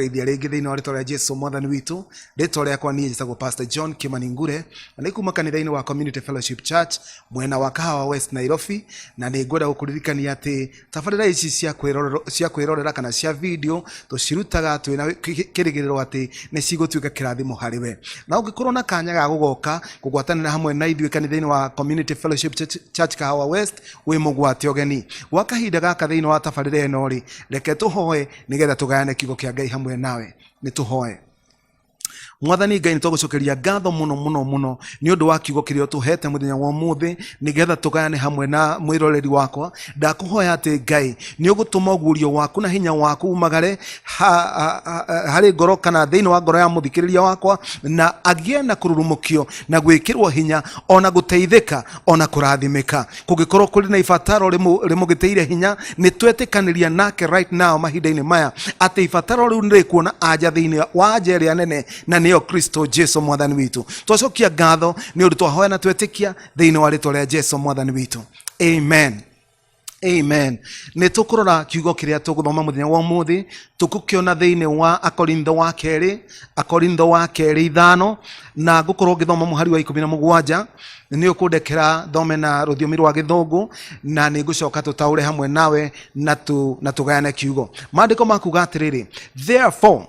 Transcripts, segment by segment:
kugeithia ringi thiini wa ritwa ria Jesu mwathani witu. Ritwa riakwa nie njitagwo Pastor John Kimani Ngure, na nikuma kanitha-ini wa Community Fellowship Church mwena wa Kahawa West Nairobi, na ni ngwenda gukuririkania ati tabarĩra ici cia kwirorera kana cia video tucirutaga twina kirigiriro ati ni cigutuika kirathimo hari we. Na ungikorwo na kanya ga gugoka kugwatanira hamwe na ithuĩ kanitha-ini wa Community Fellowship Church Kahawa West, wi mugwate ogeni wa kahinda gaka thiini wa tabarĩra ĩno ri, reke tuhoe nigetha tugayane kiugo kia Ngai hamwe nawe. Ni tuhoe. Mwathani Ngai nitũgũcokeria ngatho muno ni undu wa kiugo kiria tuhete muthenya wa umuthi nigetha tugayane hamwe na mwiroreri wakwa. Ndakuhoya ati Ngai ni ugutuma ũguũrio waku na hinya waku umagare hari ngoro kana thiini wa ngoro ya muthikiriria wakwa, na agie na kururumukio na gwikirwo hinya ona guteithika ona kurathimika. Kungikorwo kuri na ibataro rimugiteire hinya, ni twetikaniria nake right now mahinda-ini maya ati ibataro riu ni kuona aja thiini wa aja ĩrĩa nene, na niyo Kristo Jesu mwathani witu. Twacokia ngatho ni undu twahoya na twetikia thiini wa ritwa ria Jesu mwathani witu. Amen. Amen. Ni tukurora kiugo kiria tuguthoma muthenya wa umuthi, tukukiona thiini wa Akorintho wa keri 5, na ngukorwo ngithoma muhari wa 17. Ni ukundekera thome na ruthiomi rwa Githungu, na ni ngucoka tutaure hamwe nawe na tugayane kiugo. Maandiko makuga atiriri, therefore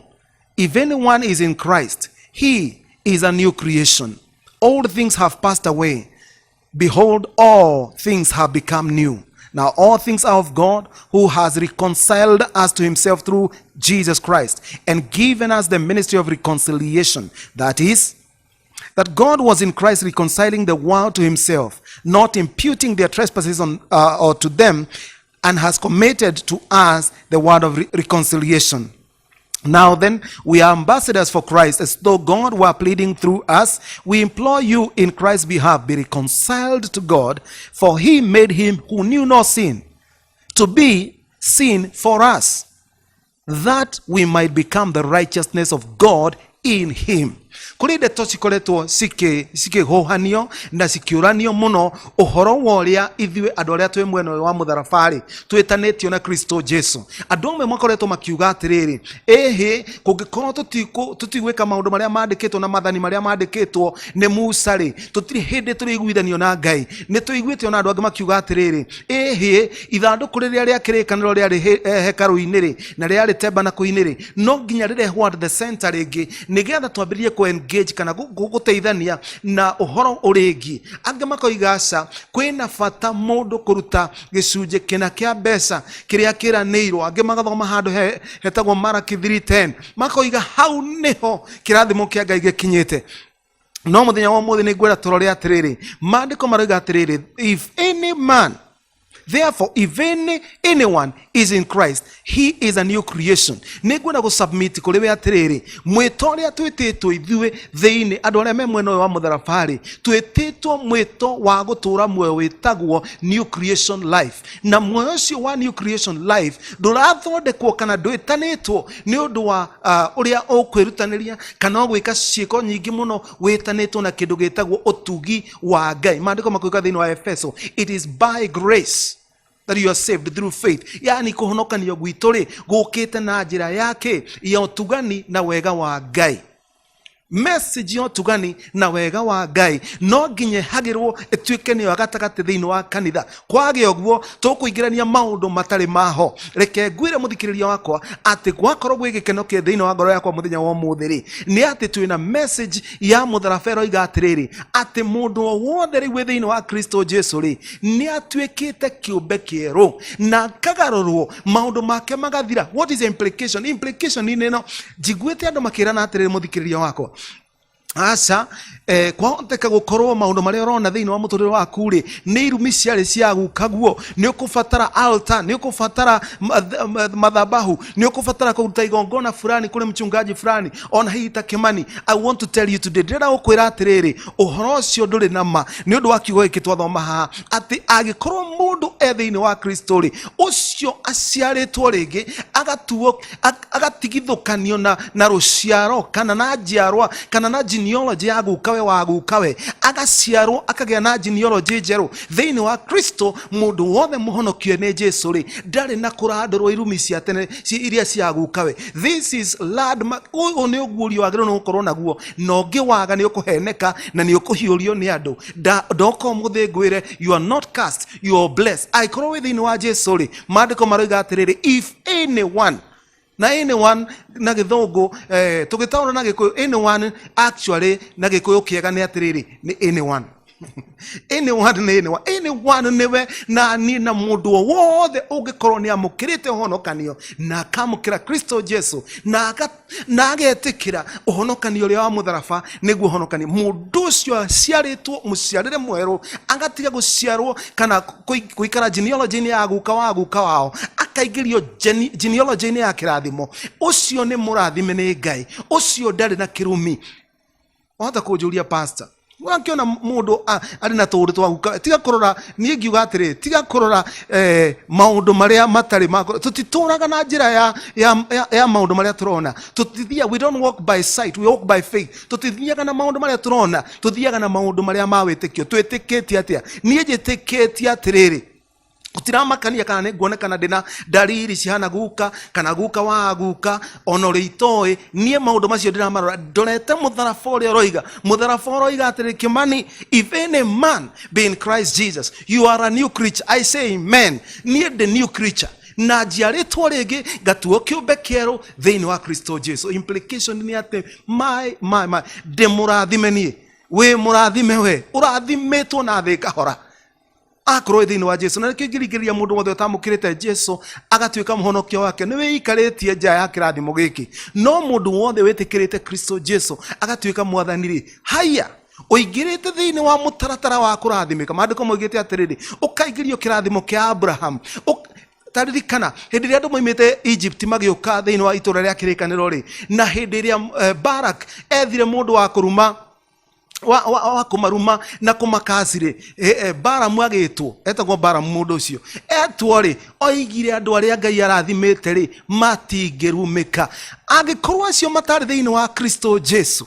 if anyone is in Christ, he is a new creation. Old things have passed away. Behold, all things have become new. Now all things are of God, who has reconciled us to himself through Jesus Christ, and given us the ministry of reconciliation. That is, that God was in Christ reconciling the world to himself, not imputing their trespasses or to them, and has committed to us the word of reconciliation. Now then, we are ambassadors for Christ, as though God were pleading through us. We implore you in Christ's behalf, be reconciled to God, for he made him who knew no sin to be sin for us, that we might become the righteousness of God in him. Kuri ndeto cikoretwo cikihuhanio na cikiuranio muno uhoro wa uria ithuĩ andũ arĩa twĩ mwena wa mũtharabari twĩtanĩtio na Kristo Jesu. Andũ amwe makoretwo makiuga atĩrĩrĩ, kũngĩkorwo tũtigwĩka maũndũ marĩa mandĩkĩtwo na mathani marĩa mandĩkĩtwo nĩ Musa rĩ, tũtirĩ hĩndĩ tũrĩiguithanio na Ngai. Nĩ tũiguĩte ona andũ angĩ makiuga atĩrĩrĩ, ithandũkũ rĩrĩa rĩa kĩrĩkanĩro rĩarĩ hekarũ-inĩ rĩ, na rĩarĩ tabernacle-inĩ rĩ, no nginya rĩrehwo at the center rĩngĩ nigetha twambĩrĩrie engage kana guteithania na uhoro uringi. Angĩ makoiga aca kwĩna bata mũndũ kũruta gĩcunjĩ kĩna kĩa mbeca kĩrĩa kĩranĩirwo. Angĩ magathoma handũ hetagwo Malaki 3:10, makoiga hau niho kĩrathimo kĩa Ngai gĩkinyĩte. No muthenya wa mũthĩ nĩ ngwĩra tũrore atĩrĩrĩ, maandĩko maroiga atĩrĩrĩ, therefore if anyone is in Christ, he is a new creation. Nĩngwenda gũsubmit kũrĩ we atĩrĩrĩ, mwĩto ũrĩa twĩtĩtwo ithuĩ thĩinĩ andũ arĩa me mwena ũyũ wa mũtharabari, twĩtĩtwo mwĩto wa gũtũũra muoyo wĩtagwo new creation life. Na muoyo ũcio wa new creation life ndũrathondekwo kana ndwĩtanĩtwo nĩ ũndũ wa ũrĩa ũkwĩrutanĩria kana ũgwĩka ciĩko nyingĩ mũno. Wĩtanĩtwo na kĩndũ gĩtagwo ũtugi wa Ngai. Maandĩko makuga thĩinĩ wa Efeso, it is by grace that you are saved through faith. Yani kuhonokanio gwitũ rĩ gũkĩte na njĩra yake ya ũtugani na wega wa Ngai. Message yo tugani na wega wa Ngai no nginye hagirwo etuike ni gatagatĩ thĩinĩ wa kanitha. Kwage ũguo tũkũingĩrania maũndũ matarĩ maho. Reke ngwĩre mũthikĩrĩria wakwa atĩ gwakorwo gwĩ gĩkeno kĩa thĩinĩ wa ngoro yakwa mũthenya wa ũmũthĩ rĩ, nĩ atĩ twĩna message ya mũtharabero iga atĩrĩrĩ, atĩ mũndũ o wothe rĩu thĩinĩ wa Kristo Jesu rĩ nĩ atuĩkĩte kĩũmbe kĩerũ na kagarũrwo maũndũ make magathira. What is the implication? Implication nĩ ĩno, njiguĩte andũ makĩrana atĩrĩrĩ mũthikĩrĩria wakwa, aca kwahoteka gukorwo maũndũ marĩa ũrona thĩinĩ wa mũtũrĩre waku rĩ nĩ irumi ciarĩ cia gukaguo. Nĩ ũkũbatara altar, nĩ ũkũbatara madhabahu, nĩ ũkũbatara kũruta igongona fulani kũrĩ mchungaji fulani ona hihi ta Kimani. I want to tell you today, ndĩrenda gũkwĩra atĩrĩrĩ, ũhoro ũcio ndũrĩ na ma nĩ ũndũ wa kiugo gĩkĩ twathoma haha atĩ angĩkorwo mũndũ thĩinĩ wa Kristo rĩ, ũcio aciarĩtwo rĩngĩ agatigithũkanio na rũciaro kana na njiarwa kana na genealogy ya gukawe wa gukawe agaciarwo akagĩa na genealogy njerũ thĩinĩ wa Kristo. Mũndũ wothe mũhonokio nĩ Jesũ rĩ ndarĩ na kũrandũrwo irumi cia tene iria cia gukawe. This is landmark. Ũyũ nĩ ũguũrio wagĩrĩirwo nĩ gũkorwo naguo, na ũngĩwaga nĩ ũkũheneka na nĩ ũkũhiũrio nĩ andũ. Ndoka ũmũthĩ ngwĩre you are not cast, you are blessed. Angĩkorwo wĩ thĩinĩ wa Jesũ rĩ, maandĩko maroiga atĩrĩrĩ, if anyone na anyone na gĩthũngũ tũgĩtaũra na gĩkũyũ, anyone actually na gĩkũyũ kĩega nĩ atĩrĩrĩ nĩ anyone. Anyone newe na ni na mũndũ wothe ũngĩkorwo nĩ amũkĩrĩte ũhonokanio na akamũkĩra Kristo Jesũ na agetĩkĩra ũhonokanio ũrĩa wa mũtharaba nĩguo ũhonokanio. Mũndũ ũcio aciarĩtwo mũciarĩre mwerũ, agatiga gũciarwo kana gũikara genealogy-inĩ ya guka wa guka wao, akaingĩrio genealogy-inĩ ya kĩrathimo. Ũcio nĩ mũrathime nĩ Ngai, ũcio ndarĩ na kĩrumi. Wahota kũnjũria pastor, wakiona mũndũ arĩ na tũũndũ twa guka, tiga kũrora, niĩ ngiuga atĩrĩ, tiga kũrora maũndũ marĩa matarĩ makoro. Tũtitũraga na njĩra ya maũndũ marĩa tũrona. Tũtithiaga, we don't walk by sight, we walk by faith. Tũtithiaga na maũndũ marĩa tũrona, tũthiaga na maũndũ marĩa ma wĩtĩkio. Twĩtĩkĩtie atĩa? Niĩ njĩtĩkĩtie atĩrĩrĩ, gũtiramakania kana nĩ nguonekana ndĩna ndariri cihana guka kana guka wa guka ona ũrĩ itoĩ. Niĩ maũndũ macio ndĩramarora, ndorete mũtharaba ũrĩa ũroiga. Mũtharaba ũroiga atĩrĩ, Kĩmani, if any man be in Christ Jesus, you are a new creature. I say amen. Niĩ the new creature, na njiarĩtwo rĩngĩ ngatuo kĩũmbe kĩerũ thĩinĩ wa Kristo Jesũ. Implication nĩ atĩ ndĩ mũrathime niĩ. Wĩ mũrathime we, ũrathimĩtwo na thĩ kahora akorwo thĩinĩ wa Jesũ. Na nĩkĩo ngirigĩrĩria mũndũ wothe ũtamũkĩrĩte Jesũ agatuĩka mũhonokio wake nĩ wĩikarĩtie nja ya kĩrathimo gĩkĩ. No mũndũ wothe wĩtĩkĩrĩte Kristo Jesũ agatuĩka mwathani rĩ, haya ũingĩrĩte thĩinĩ wa mũtaratara wa kũrathimĩka. Maandĩko moigĩte atĩrĩrĩ, ũkaingĩrio kĩrathimo kĩa Abraham. Taririkana hĩndĩ ĩrĩa andũ moimĩte Egypt magĩũka thĩinĩ wa itũũra rĩa kĩrĩkanĩro rĩ, na hĩndĩ ĩrĩa Barak ethire mũndũ wa kũruma wa kumaruma na kumakacire, Balamu agĩtwo, etagwo Balamu mũndũ ũcio, etwo rĩ oigire andũ arĩa Ngai arathimĩte rĩ matingĩrumĩka. Angĩkorwo acio matarĩ thĩinĩ wa Kristo Jesũ,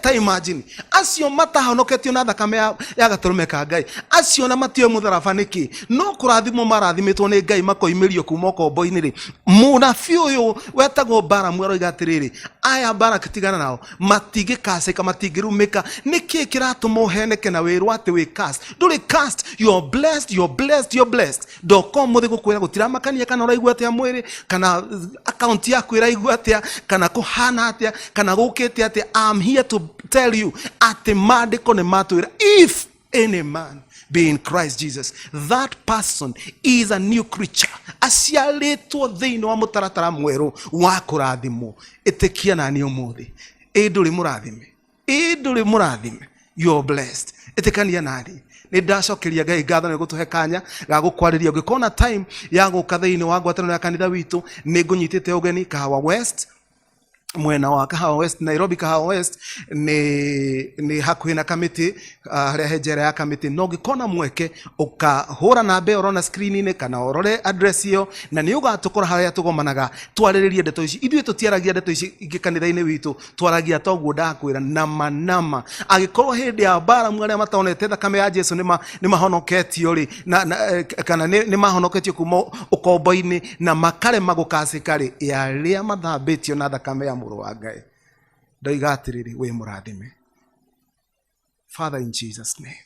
ta imagine acio matahonoketio na thakame ya gatũrũme ka Ngai, acio na matio mũtharaba nĩkĩ? No kũrathimwo marathimĩtwo nĩ Ngai makoimĩrio kuma ũkombo-inĩ rĩ. Mũnabii ũyũ wetagwo Balamu aroiga atĩrĩrĩ, aya Barak tigana nao, matingĩkacĩka, matingĩrumĩka. Nĩkĩ kĩratũma ũheneke na wĩrwo atĩ wĩ cast? Ndũrĩ cast, you are blessed, you are blessed, you are blessed. Ndoko mũthĩ gũkwĩra gũtiramakania kana ũraigua atĩa mwĩrĩ, kana account yaku ĩraigua atĩa, kana kũhana atĩa, kana gũkĩte atĩa. I'm here to tell you at maandĩko nĩ matwĩra, if any man be in Christ Jesus, that person is a new creature. Aciarĩtwo thĩinĩ wa mũtaratara mwerũ wa kũrathimwo. Ĩtĩkia na niĩ ũmũthĩ, ndũrĩ mũrathime, ndũrĩ mũrathime, you are blessed. Ĩtĩkania nani. Nĩ ndacokeria Ngai ngatho nĩ gũtũhe kanya ga gũkwarĩria. Ũngĩkona time ya gũka thĩinĩ wa ngwatanĩro ya kanitha witũ, nĩ ngũnyitĩte ũgeni Kahawa West, mwena wa Kahawa West, Nairobi. Kahawa West ni hakuhĩ na kamĩtĩ, harĩa he njera ya kamĩtĩ. No ngĩkona mweke ũkahũra namba ũrona screen-inĩ kana ũrore address ĩyo, na nĩ ũgatũkora harĩa tũgomanaga twarĩrĩrie ndeto ici. Ithuĩ tũtiaragia ndeto ici ingĩ kanitha-inĩ witũ, twaragia toguo ndakwĩra nama. Angĩkorwo hĩndĩ ya Balamu arĩa matonete thakame ya Jesũ nĩ mahonoketio rĩ, kana nĩ mahonoketio kuma ũkombo-inĩ na makarema gũkacĩka rĩ, arĩa mathambĩtio na thakame ya mũrũ wa Ngai, ndoiga atĩrĩrĩ, wĩ mũrathime. Father, in Jesus name,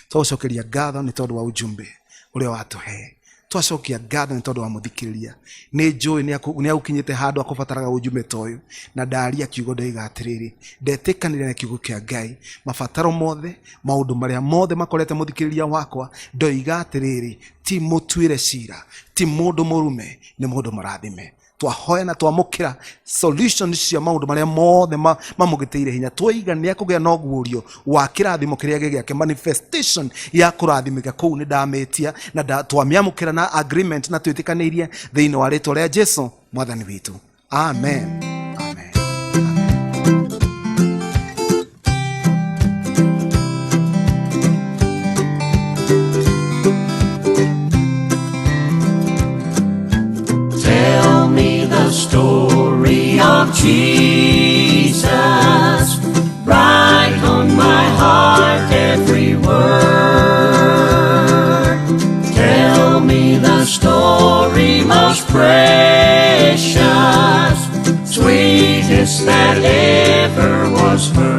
twacokeria ngatho nĩ tondũ wa ujumbe ũrĩa watũhe. Twacokia ngatho nĩ tondũ wa mũthikĩrĩria. Nĩ njũĩ nĩ agũkinyĩte handũ akũbataraga ujumbe ta ũyũ, na ndaria kiugo ndoiga atĩrĩrĩ, ndetĩkanĩria na kiugo kĩa Ngai. Mabataro mothe, maũndũ marĩa mothe makorete mũthikĩrĩria wakwa, ndoiga atĩrĩrĩ, ti mũtuĩre cira, ti mũndũ mũrume, nĩ mũndũ mũrathime. Twahoya na twamũkĩra solutions cia maũndũ marĩa mothe mamũgĩtĩire hinya. Twoiga nĩ akũgĩa na ũguũrio wa kĩrathimo kĩrĩa gĩgĩake, manifestation ya kũrathimĩka kũu nĩ ndamĩtia na twamĩamũkĩra na agreement na twĩtĩkanĩirie thĩinĩ wa rĩĩtwa rĩa Jesũ mwathani witũ. Amen. Amen. Story of Jesus, right that ever was heard.